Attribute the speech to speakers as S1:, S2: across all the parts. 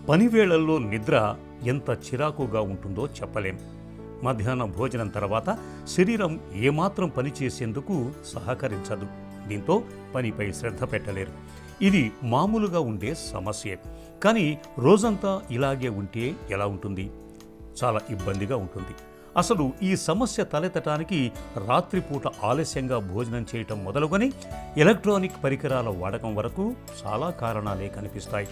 S1: పనివేళల్లో నిద్ర ఎంత చిరాకుగా ఉంటుందో చెప్పలేం. మధ్యాహ్న భోజనం తర్వాత శరీరం ఏమాత్రం పనిచేసేందుకు సహకరించదు. దీంతో పనిపై శ్రద్ధ పెట్టలేరు. ఇది మామూలుగా ఉండే సమస్యే. కానీ రోజంతా ఇలాగే ఉంటే ఎలా ఉంటుంది? చాలా ఇబ్బందిగా ఉంటుంది. అసలు ఈ సమస్య తలెత్తటానికి రాత్రిపూట ఆలస్యంగా భోజనం చేయటం మొదలుకొని ఎలక్ట్రానిక్ పరికరాల వాడకం వరకు చాలా కారణాలే కనిపిస్తాయి.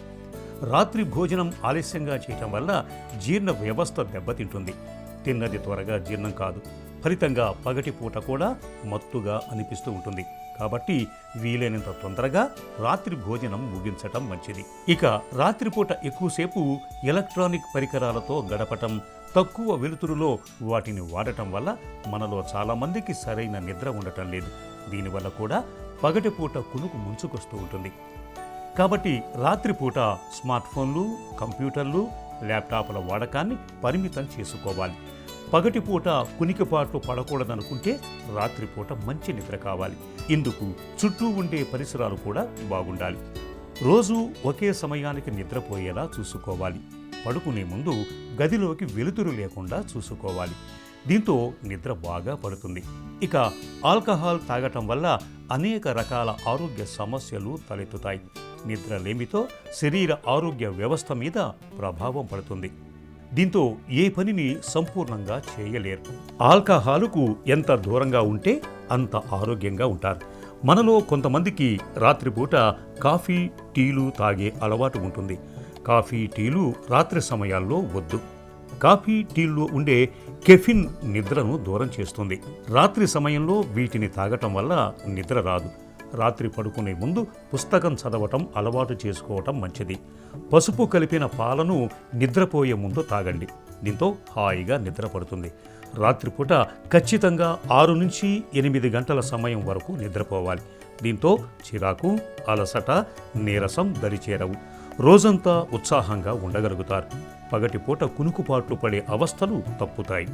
S1: రాత్రి భోజనం ఆలస్యంగా చేయటం వల్ల జీర్ణ వ్యవస్థ దెబ్బతింటుంది. తిన్నది త్వరగా జీర్ణం కాదు. ఫలితంగా పగటిపూట కూడా మత్తుగా అనిపిస్తూ ఉంటుంది. కాబట్టి వీలైనంత తొందరగా రాత్రి భోజనం ముగించటం మంచిది. ఇక రాత్రిపూట ఎక్కువసేపు ఎలక్ట్రానిక్ పరికరాలతో గడపటం, తక్కువ వెలుతురులో వాటిని వాడటం వల్ల మనలో చాలామందికి సరైన నిద్ర ఉండటం లేదు. దీనివల్ల కూడా పగటిపూట కునుకు ముంచుకొస్తూ ఉంటుంది. కాబట్టి రాత్రిపూట స్మార్ట్ ఫోన్లు, కంప్యూటర్లు, ల్యాప్టాప్ల వాడకాన్ని పరిమితం చేసుకోవాలి. పగటిపూట కునికిపాట్లు పడకూడదనుకుంటే రాత్రిపూట మంచి నిద్ర కావాలి. ఇందుకు చుట్టూ ఉండే పరిసరాలు కూడా బాగుండాలి. రోజు ఒకే సమయానికి నిద్రపోయేలా చూసుకోవాలి. పడుకునే ముందు గదిలోకి వెలుతురు లేకుండా చూసుకోవాలి. దీంతో నిద్ర బాగా పడుతుంది. ఇక ఆల్కహాల్ తాగటం వల్ల అనేక రకాల ఆరోగ్య సమస్యలు తలెత్తుతాయి. నిద్రలేమితో శరీర ఆరోగ్య వ్యవస్థ మీద ప్రభావం పడుతుంది. దీంతో ఏ పనిని సంపూర్ణంగా చేయలేరు. ఆల్కహాలుకు ఎంత దూరంగా ఉంటే అంత ఆరోగ్యంగా ఉంటారు. మనలో కొంతమందికి రాత్రిపూట కాఫీ, టీలు తాగే అలవాటు ఉంటుంది. కాఫీ, టీలు రాత్రి సమయాల్లో వద్దు. కాఫీ, టీల్లో ఉండే కెఫిన్ నిద్రను దూరం చేస్తుంది. రాత్రి సమయంలో వీటిని తాగటం వల్ల నిద్ర రాదు. రాత్రి పడుకునే ముందు పుస్తకం చదవటం అలవాటు చేసుకోవటం మంచిది. పసుపు కలిపిన పాలను నిద్రపోయే ముందు తాగండి. దీంతో హాయిగా నిద్ర పడుతుంది. రాత్రిపూట ఖచ్చితంగా 6 నుంచి 8 గంటల సమయం వరకు నిద్రపోవాలి. దీంతో చిరాకు, అలసట, నీరసం దరిచేరవు. రోజంతా ఉత్సాహంగా ఉండగలుగుతారు. పగటిపూట కునుకుపాట్లు పడే అవస్థలు తప్పుతాయి.